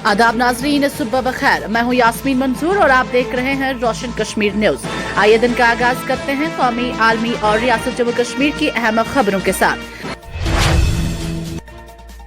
आदाब नाजरीन, सुबह बखैर। मैं हूँ यास्मीन मंसूर और आप देख रहे हैं रोशन कश्मीर न्यूज। आइए दिन का आगाज करते हैं कौमी, आलमी और रियासत जम्मू कश्मीर की अहम खबरों के साथ।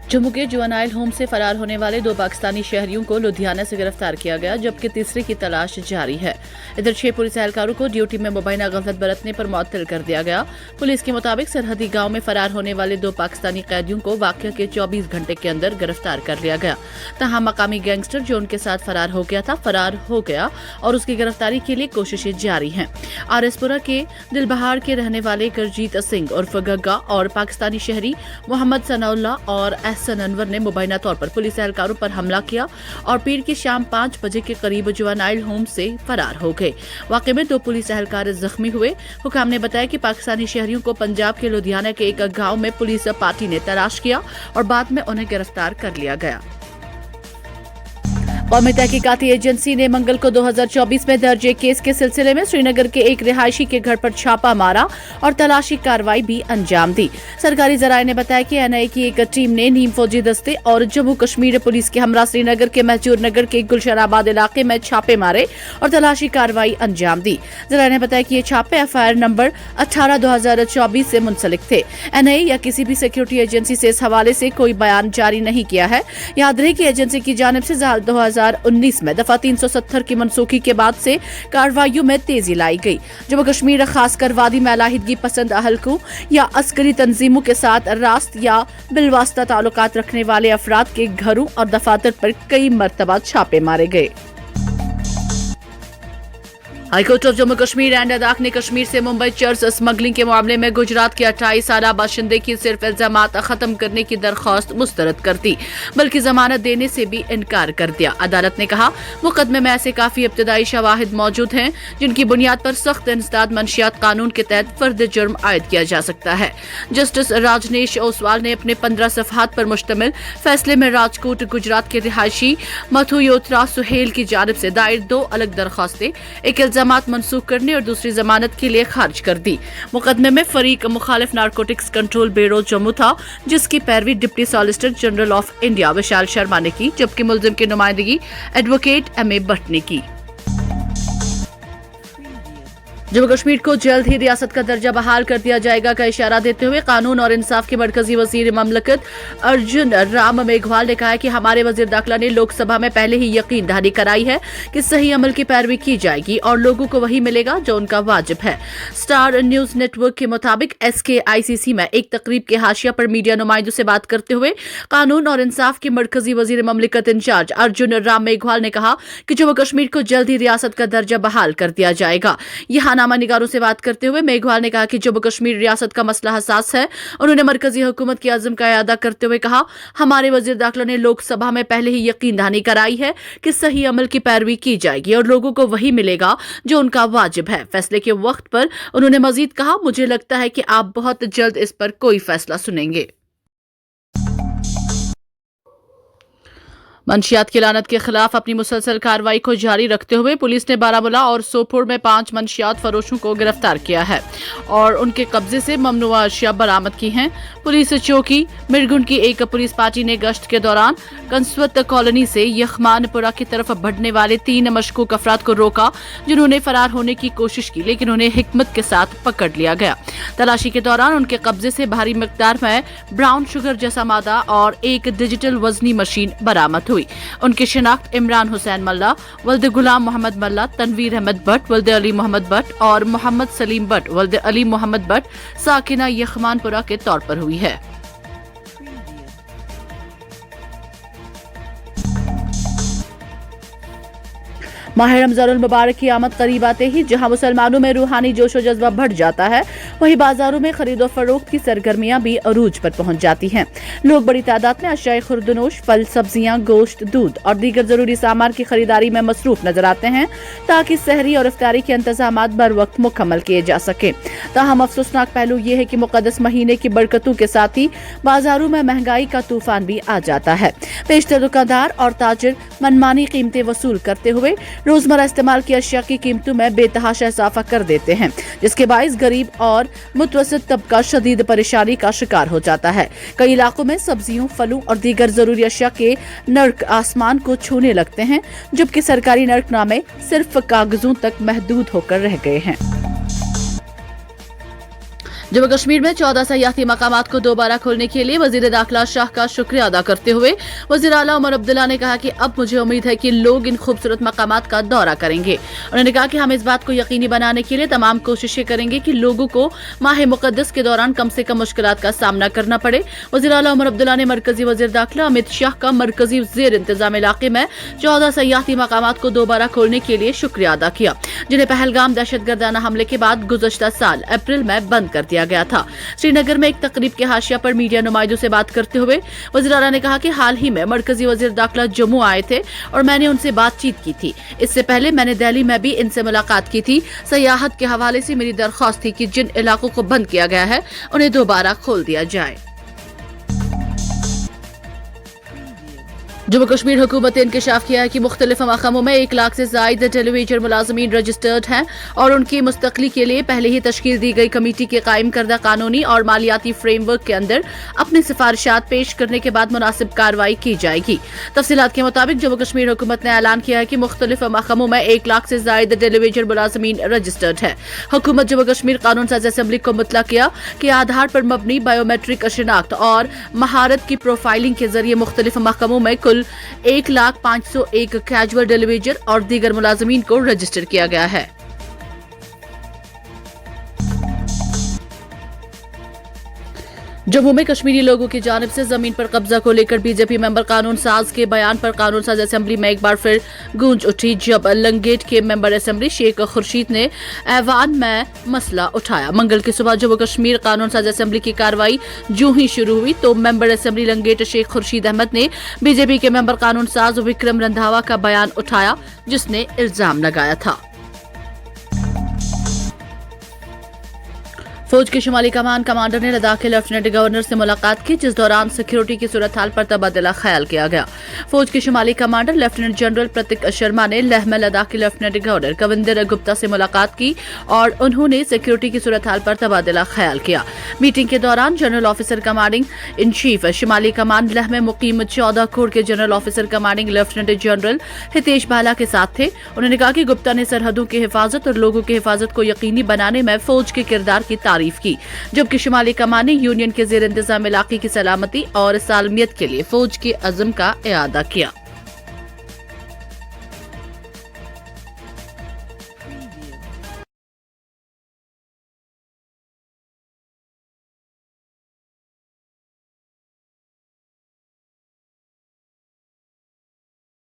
जम्मू के जुवेनाइल होम से फरार होने वाले 2 पाकिस्तानी शहरियों को लुधियाना से गिरफ्तार किया गया, जबकि तीसरे की तलाश जारी है। इधर 6 पुलिस एहलकारों को ड्यूटी में मुबैना गलत बरतने पर मुअत्तल कर दिया गया। पुलिस के मुताबिक सरहदी गांव में फरार होने वाले 2 पाकिस्तानी कैदियों को वाकया के 24 घंटे के अंदर गिरफ्तार कर लिया गया। तहां मकामी गैंगस्टर जो उनके साथ फरार हो गया और उसकी गिरफ्तारी के लिए कोशिशें जारी हैं। आरएसपुरा के दिलबहार के रहने वाले करजीत सिंह उर्फ गग्गा और पाकिस्तानी शहरी मोहम्मद सनाउल्ला और एहसन अनवर ने मुबैना तौर पर पुलिस एहलकारों पर हमला किया और पीर की शाम 5 बजे के करीब जुवेनाइल होम से फरार हो गए। वाकये में 2 पुलिस एहलकार जख्मी हुए। हुकाम ने बताया कि पाकिस्तानी शहरियों को पंजाब के लुधियाना के एक गांव में पुलिस पार्टी ने तलाश किया और बाद में उन्हें गिरफ्तार कर लिया गया। कौमी तहकीकाती एजेंसी ने मंगल को 2024 में दर्ज एक केस के सिलसिले में श्रीनगर के एक रिहायशी के घर पर छापा मारा और तलाशी कार्रवाई भी अंजाम दी। सरकारी जराये ने बताया कि एनआईए की एक टीम ने नीम फौजी दस्ते और जम्मू कश्मीर पुलिस के हमरा श्रीनगर के महजूर नगर के गुलशनाबाद इलाके में छापे मारे और तलाशी कार्रवाई अंजाम दी। जराये ने बताया कि ये छापे एफआईआर नंबर 18/2024 से मुंसलिक थे। एनआईए या किसी भी सिक्योरिटी एजेंसी से इस हवाले से कोई बयान जारी नहीं किया है। याद रहे कि एजेंसी की जानिब से 2019 में दफा 370 की मनसूखी के बाद से कार्रवाइयों में तेजी लाई गई। जम्मू कश्मीर खासकर वादी में अलाहिदगी पसंद हलकों या अस्करी तंजीमों के साथ रास्त या बिलवास्ता ताल्लुकात रखने वाले अफराद के घरों और दफातर पर कई मरतबा छापे मारे गए। High court of Jammu Kashmir and Ladakh ने कश्मीर से मुंबई चर्स स्मगलिंग के मामले में गुजरात के 28 साल बाशिंदे की सिर्फ इल्जामात खत्म करने की दरख्वास्त मुस्तरद कर दी, बल्कि जमानत देने से भी इनकार कर दिया। अदालत ने कहा मुकदमे में ऐसे काफी इब्तदाई शवाहिद मौजूद हैं जिनकी बुनियाद पर सख्त इंसदाद मंशियात कानून के तहत फर्द जुर्म आयद किया जा सकता है। जस्टिस राजनेश ओसवाल ने अपने 15 सफहात पर मुश्तमिल फैसले में राजकोट गुजरात के रिहायशी मथु योत्रा सुहेल की जानिब से दायर 2 अलग दरख्वास्तें, एक इल्जामात मनसूख करने और दूसरी जमानत के लिए खारिज कर दी। मुकदमे में फरीक मुखालिफ नारकोटिक्स कंट्रोल ब्यूरो जम्मू था, जिसकी पैरवी deputy solicitor general of India Vishal Sharma ने की, जबकि मुल्जिम की नुमाइंदगी एडवोकेट एमए भट्ट ने की। जम्मू कश्मीर को जल्द ही रियासत का दर्जा बहाल कर दिया जाएगा का इशारा देते हुए कानून और इंसाफ के मरकजी वजीर ममलकत अर्जुन राम मेघवाल ने कहा है कि हमारे वजीर दाखिला ने लोकसभा में पहले ही यकीन दहानी कराई है कि सही अमल की पैरवी की जाएगी और लोगों को वही मिलेगा जो उनका वाजिब है। स्टार न्यूज नेटवर्क के मुताबिक SKICC में एक तकरीब के हाशिया पर मीडिया नुमाइंदों से बात करते हुए कानून और इंसाफ के मरकजी वजीर ममलकत इंचार्ज अर्जुन राम मेघवाल ने कहा कि जम्मू कश्मीर को जल्द ही रियासत का दर्जा बहाल कर दिया जाएगा। यहाँ निगारों से बात करते हुए मेघवाल ने कहा कि जम्मू कश्मीर रियासत का मसला हसास है। उन्होंने मरकजी हुकूमत की अज़्म का इयादा करते हुए कहा हमारे वजीर दाखिला ने लोकसभा में पहले ही यकीन दहानी कराई है कि सही अमल की पैरवी की जाएगी और लोगों को वही मिलेगा जो उनका वाजिब है। फैसले के वक्त पर उन्होंने मजीद कहा मुझे लगता है कि आप बहुत जल्द इस पर कोई फैसला सुनेंगे। मंशियात की लानत के खिलाफ अपनी मुसलसल कार्रवाई को जारी रखते हुए पुलिस ने बारामूला और सोपोर में 5 मंशियात फरोशों को गिरफ्तार किया है और उनके कब्जे से ममनुआ अशिया बरामद की हैं। पुलिस चौकी मिरगुंड की एक पुलिस पार्टी ने गश्त के दौरान कंसवत कॉलोनी से यखमानपुरा की तरफ बढ़ने वाले 3 मशकूक अफराद को रोका, जिन्होंने फरार होने की कोशिश की, लेकिन उन्हें हिकमत के साथ पकड़ लिया गया। तलाशी के दौरान उनके कब्जे से भारी मिकदार में ब्राउन शुगर जैसा मादा और एक डिजिटल वजनी मशीन बरामद हुई। उनकी शिनाख्त इमरान हुसैन मल्ला, वल्द गुलाम मोहम्मद मल्ला, तनवीर अहमद भट्ट, वल्द अली मोहम्मद भट्ट और मोहम्मद सलीम भट्ट, वल्द अली मोहम्मद भट्ट, साकिना यखमानपुरा के तौर पर हुई है। माह रमज़ानुल मुबारक की आमद करीब आते ही जहां मुसलमानों में रूहानी जोश व जज्बा बढ़ जाता है, वहीं बाजारों में खरीदो फरोख्त की सरगर्मियां भी अरूज पर पहुंच जाती हैं। लोग बड़ी तादाद में अशियाए खुर्दनोश, फल, सब्जियां, गोश्त, दूध और दीगर जरूरी सामान की खरीदारी में मसरूफ नजर आते हैं ताकि सहरी और इफ्तारी के इंतजामात बर वक्त मुकम्मल किए जा सके। ताहम अफसोसनाक पहलू ये है कि मुकद्दस महीने की बरकतों के साथ ही बाजारों में महंगाई का तूफान भी आ जाता है। पेशतर दुकानदार और ताजिर मनमानी कीमतें वसूल करते हुए रोजमर्रा इस्तेमाल की अशिया की कीमतों में बेतहाशा इजाफा कर देते हैं, जिसके बाइस गरीब और और मुतवस्सित तबका शदीद परेशानी का शिकार हो जाता है। कई इलाकों में सब्जियों, फलों और दीगर जरूरी अशिया के नर्क आसमान को छूने लगते हैं, जबकि सरकारी नर्कनामे सिर्फ कागजों तक महदूद होकर रह गए हैं। जम्मू कश्मीर में 14 सयाहती मकामात को दोबारा खोलने के लिए वजीर दाखिला शाह का शुक्रिया अदा करते हुए वजीर आला उमर अब्दुल्ला ने कहा कि अब मुझे उम्मीद है कि लोग इन खूबसूरत मकामात का दौरा करेंगे। उन्होंने कहा कि हम इस बात को यकीनी बनाने के लिए तमाम कोशिशें करेंगे कि लोगों को माह मुकद्दस के दौरान कम से कम मुश्किलात का सामना करना पड़े। वजीर आला उमर अब्दुल्ला ने मरकजी वजीर दाखिला अमित शाह का मरकजी जेर इंतजाम इलाके में 14 सयाहती मकामात को दोबारा खोलने के लिए शुक्रिया अदा किया, जिन्हें पहलगाम दहशतगर्दाना हमले के बाद गुज़श्ता साल अप्रैल में बंद कर दिया गया था। श्रीनगर में एक तकरीब के हाशिया पर मीडिया नुमाइंदों से बात करते हुए वज़ीर आला ने कहा कि हाल ही में मरकजी वज़ीर दाखिला जम्मू आए थे और मैंने उनसे बातचीत की थी। इससे पहले मैंने दिल्ली में भी इनसे मुलाकात की थी। सयाहत के हवाले से मेरी दरख्वास्त थी कि जिन इलाकों को बंद किया गया है उन्हें दोबारा खोल दिया जाए। जम्मू कश्मीर हुकूमत ने इंकशाफ किया है कि मुख्तलिफ महकमों में 1 लाख से जायद टेलीविजन मुलाजमीन रजिस्टर्ड हैं और उनकी मुस्तकली के लिए पहले ही तश्कील दी गई कमेटी के कायम करदा कानूनी और मालियाती फ्रेमवर्क के अंदर अपनी सिफारिशात पेश करने के बाद मुनासिब कार्रवाई की जाएगी। तफसीलात के मुताबिक जम्मू कश्मीर हुकूमत ने ऐलान किया है कि मुख्तलिफ महकमों में 1 लाख से जायद टेलीविजन मुलाजमीन रजिस्टर्ड है। हुकूमत जम्मू कश्मीर कानून साज असेंबली को मुतला किया कि आधार पर मबनी बायोमेट्रिक शिनाख्त और महारत की प्रोफाइलिंग के जरिए मुख्तलिफ महकमों में कुल 1,501 कैजुअल टेलीविजन और दीगर मुलाजमीन को रजिस्टर किया गया है। जम्मू में कश्मीरी लोगों की जानिब से जमीन पर कब्जा को लेकर बीजेपी मेंबर कानून साज के बयान पर कानून साज असेंबली में एक बार फिर गूंज उठी, जब लंगेट के मेंबर असेंबली शेख खुर्शीद ने ऐवान में मसला उठाया। मंगल की सुबह जम्मू कश्मीर कानून साज असेंबली की कार्रवाई जो ही शुरू हुई तो मेंबर असेंबली लंगेट शेख खुर्शीद अहमद ने बीजेपी के मेंबर कानून साज विक्रम रंधावा का बयान उठाया, जिसने इल्जाम लगाया था। फौज के शुमाली कमान कमांडर ने लद्दाख के लेफ्टिनेंट गवर्नर से मुलाकात की, जिस दौरान सिक्योरिटी की सूरत हाल पर तबादला ख्याल किया गया। फौज के शुमाली कमांडर लेफ्टिनेंट जनरल प्रतीक शर्मा ने लेह में लद्दाख के लेफ्टिनेंट गवर्नर कविंदर गुप्ता से मुलाकात की और उन्होंने सिक्योरिटी की सूरत हाल पर तबादला ख्याल किया। मीटिंग के दौरान general officer commanding in chief शुमाली कमान लेह में मुकीम 14 कोर के general officer commanding lieutenant general Hitesh Bhalla के साथ थे। उन्होंने कहा कि गुप्ता ने सरहदों की हिफाजत और लोगों की हिफाजत को यकीनी बनाने में फौज के किरदार की तारीफ की, जबकि शुमाली कमान ने यूनियन के जेर इंतजाम इलाके की सलामती और सालमियत के लिए फौज के अज़्म का इआदा किया।